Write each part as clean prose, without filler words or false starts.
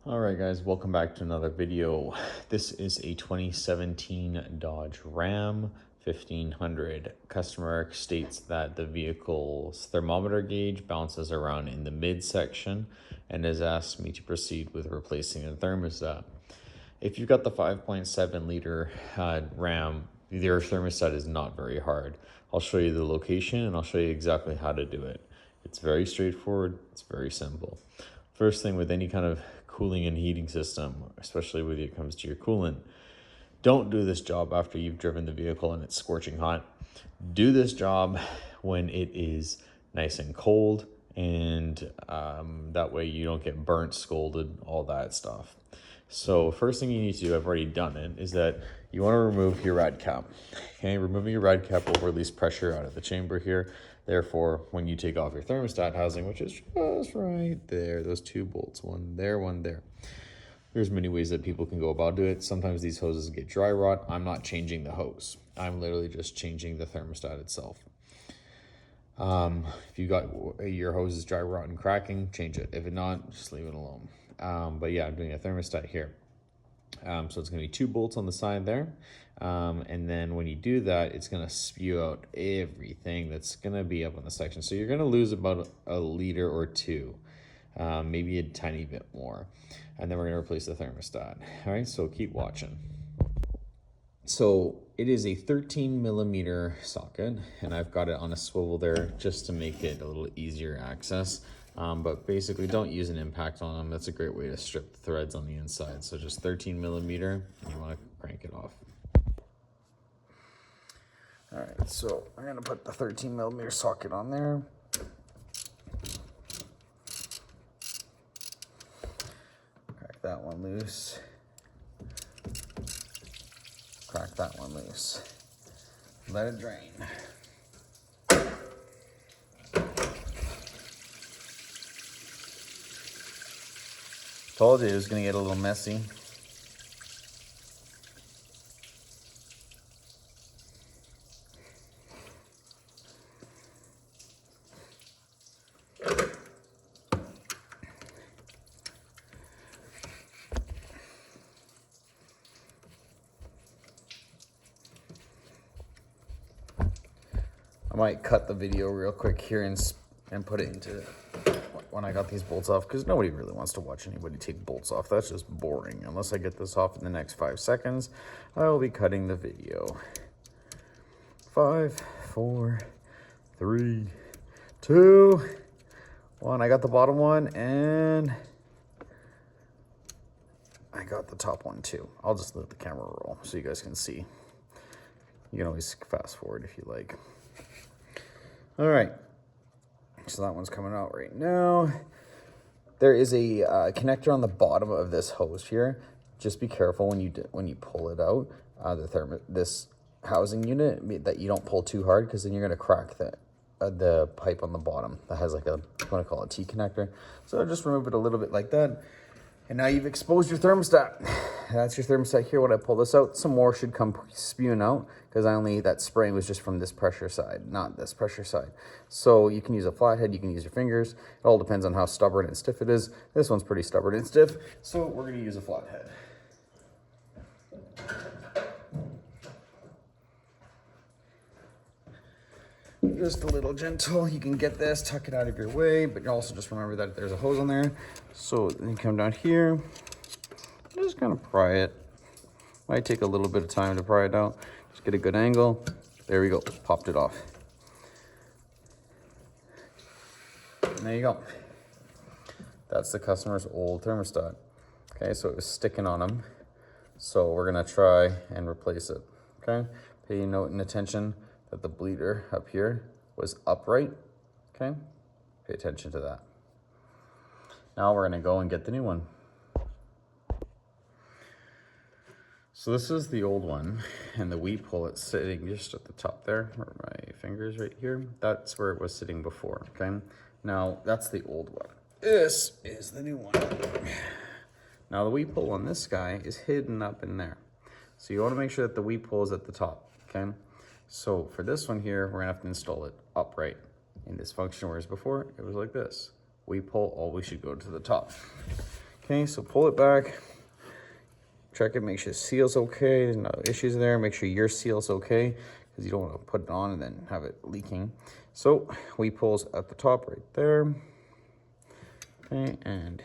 Alright guys, welcome back to another video. This is a 2017 Dodge Ram 1500. Customer states that the vehicle's thermometer gauge bounces around in the midsection and has asked me to proceed with replacing the thermostat. If you've got the 5.7 liter Ram, your thermostat is not very hard. I'll show you the location and I'll show you exactly how to do it. It's very straightforward, it's very simple. First thing with any kind of cooling and heating system, especially when it comes to your coolant, don't do this job after you've driven the vehicle and it's scorching hot. Do this job when it is nice and cold, and that way you don't get burnt, scalded, all that stuff. So first thing you need to do, I've already done it, is that you want to remove your rad cap. Okay, removing your rad cap will release pressure out of the chamber here. Therefore, when you take off your thermostat housing, which is just right there, those two bolts, one there. There's many ways that people can go about doing it. Sometimes these hoses get dry rot. I'm not changing the hose. I'm literally just changing the thermostat itself. If you got your hose is dry rot and cracking, change it. If it not, just leave it alone. But yeah, I'm doing a thermostat here. So it's going to be two bolts on the side there. And then when you do that, it's going to spew out everything that's going to be up on the section. So you're going to lose about a liter or two, maybe a tiny bit more. And then we're going to replace the thermostat. All right, so keep watching. So it is a 13 millimeter socket, and I've got it on a swivel there just to make it a little easier access. But basically don't use an impact on them. That's a great way to strip the threads on the inside. So just 13 millimeter, you want to crank it off. All right, so I'm gonna put the 13 millimeter socket on there. Crack that one loose. Crack that one loose. Let it drain. Told you it was gonna get a little messy. I might cut the video real quick here and put it into when I got these bolts off, because nobody really wants to watch anybody take bolts off. That's just boring. Unless I get this off in the next 5 seconds, I will be cutting the video. 5, 4, 3, 2, 1. I got the bottom one and I got the top one too. I'll just let the camera roll so you guys can see. You can always fast forward if you like. All right, so that one's coming out right now. There is a connector on the bottom of this hose here. Just be careful when you pull it out, this housing unit, that you don't pull too hard, because then you're gonna crack the pipe on the bottom that has like a, I'm gonna call it T connector. So just remove it a little bit like that. And now you've exposed your thermostat. That's your thermostat here. When I pull this out, some more should come spewing out, because that spraying was just from this pressure side, not this pressure side. So you can use a flathead, you can use your fingers. It all depends on how stubborn and stiff it is. This one's pretty stubborn and stiff, so we're gonna use a flathead. Just a little gentle. You can get this, tuck it out of your way, but you also just remember that there's a hose on there. So then you come down here, just kind of pry it. Might take a little bit of time to pry it out. Just get a good angle. There we go, popped it off. And there you go. That's the customer's old thermostat. Okay, so it was sticking on them. So we're gonna try and replace it, okay? Pay note and attention that the bleeder up here was upright, okay? Pay attention to that. Now we're gonna go and get the new one. So this is the old one, and the weep hole, it's sitting just at the top there, where my finger's right here. That's where it was sitting before, okay? Now, that's the old one. This is the new one. Now the weep hole on this guy is hidden up in there. So you wanna make sure that the weep hole is at the top, okay? So for this one here, we're gonna have to install it upright in this function, whereas before it was like this. Weep hole always should go to the top. Okay, so pull it back. Check it, make sure the seal's okay. There's no issues there. Make sure your seal's okay because you don't want to put it on and then have it leaking. So we pulls at the top right there. Okay, and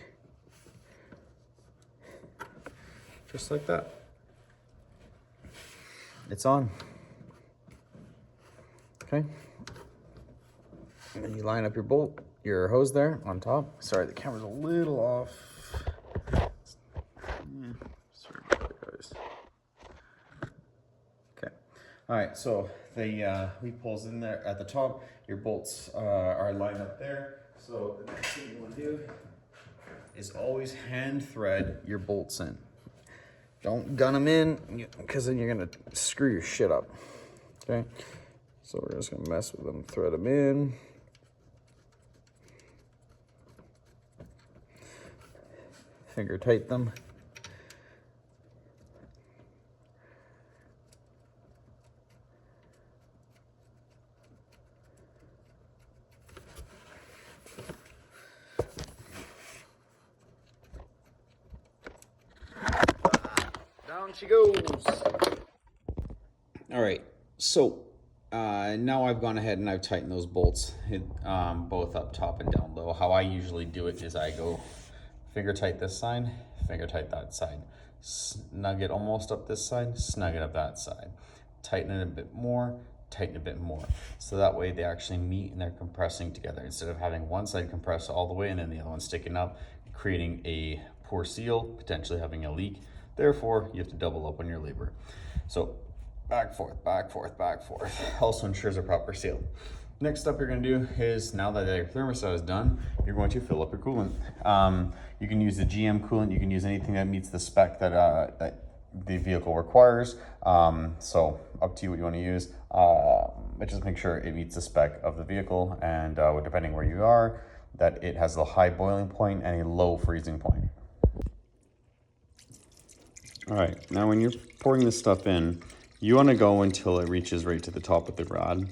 just like that. It's on. Okay. And then you line up your hose there on top. Sorry, the camera's a little off. Yeah, sorry about that, guys. Okay. All right, so the lead pulls in there at the top. Your bolts are lined up there. So the next thing you want to do is always hand thread your bolts in. Don't gun them in because then you're gonna screw your shit up. Okay, so we're just gonna mess with them, thread them in. Finger tighten them. Down she goes. All right, so now I've gone ahead and I've tightened those bolts, both up top and down low. How I usually do it is I go finger tight this side, finger tight that side, snug it almost up this side, snug it up that side, tighten it a bit more, tighten a bit more. So that way they actually meet and they're compressing together instead of having one side compress all the way and then the other one sticking up, creating a poor seal, potentially having a leak. Therefore, you have to double up on your labor. So back, forth, back, forth, back, forth. Also ensures a proper seal. Next up you're going to do is, now that your thermostat is done, you're going to fill up your coolant. You can use the GM coolant. You can use anything that meets the spec that, that the vehicle requires. So up to you what you want to use. But just make sure it meets the spec of the vehicle and depending where you are, that it has a high boiling point and a low freezing point. All right, now when you're pouring this stuff in, you want to go until it reaches right to the top of the rod.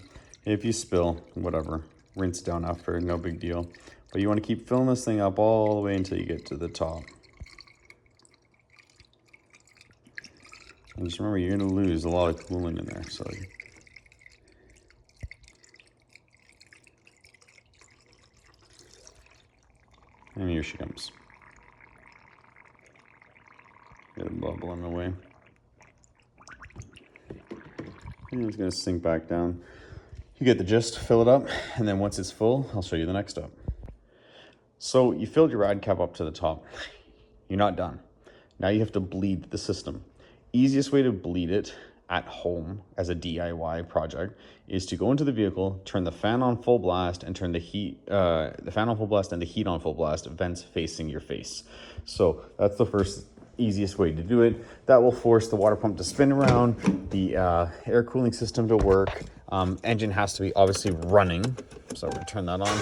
If you spill, whatever, rinse down after, no big deal. But you want to keep filling this thing up all the way until you get to the top. And just remember, you're going to lose a lot of coolant in there. So, and here she comes. Get a bubble in the way. And it's going to sink back down. You get the gist, fill it up, and then once it's full, I'll show you the next step. So you filled your rod cap up to the top. You're not done. Now you have to bleed the system. Easiest way to bleed it at home as a DIY project is to go into the vehicle, turn the fan on full blast, and turn the fan on full blast and the heat on full blast, vents facing your face. So that's the first easiest way to do it. That will force the water pump to spin around, the air cooling system to work. Engine has to be obviously running, so we're gonna turn that on.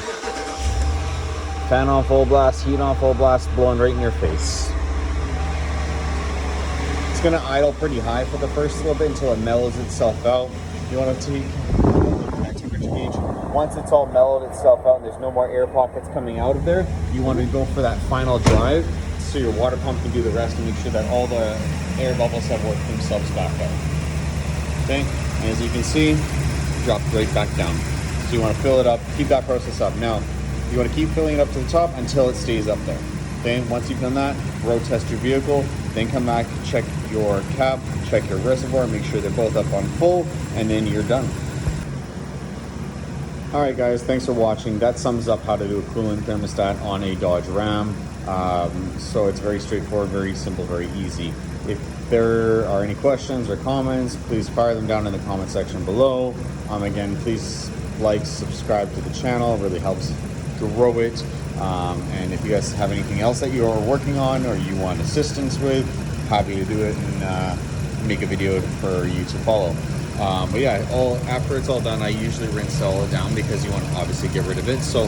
Fan on full blast, heat on full blast, blowing right in your face. It's gonna idle pretty high for the first little bit until it mellows itself out. You wanna take that temperature gauge. Once it's all mellowed itself out and there's no more air pockets coming out of there, you wanna go for that final drive so your water pump can do the rest and make sure that all the air bubbles have worked themselves back out. Okay, and as you can see, drop right back down. So you want to fill it up, keep that process up. Now, you want to keep filling it up to the top until it stays up there. Okay, once you've done that, road test your vehicle, then come back, check your cap, check your reservoir, make sure they're both up on full, and then you're done. All right, guys, thanks for watching. That sums up how to do a coolant thermostat on a Dodge Ram. So it's very straightforward, very simple, very easy. If there are any questions or comments, please fire them down in the comment section below. Again, please like, subscribe to the channel. It really helps grow it. And if you guys have anything else that you are working on or you want assistance with, happy to do it and make a video for you to follow. But yeah, after it's all done, I usually rinse all it down because you want to obviously get rid of it. So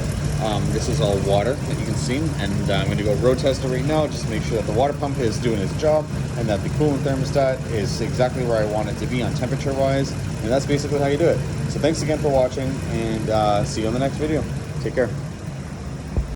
this is all water that you can see, and I'm going to go road test it right now, just to make sure that the water pump is doing its job and that the coolant thermostat is exactly where I want it to be on temperature wise. And that's basically how you do it. So thanks again for watching, and see you on the next video. Take care.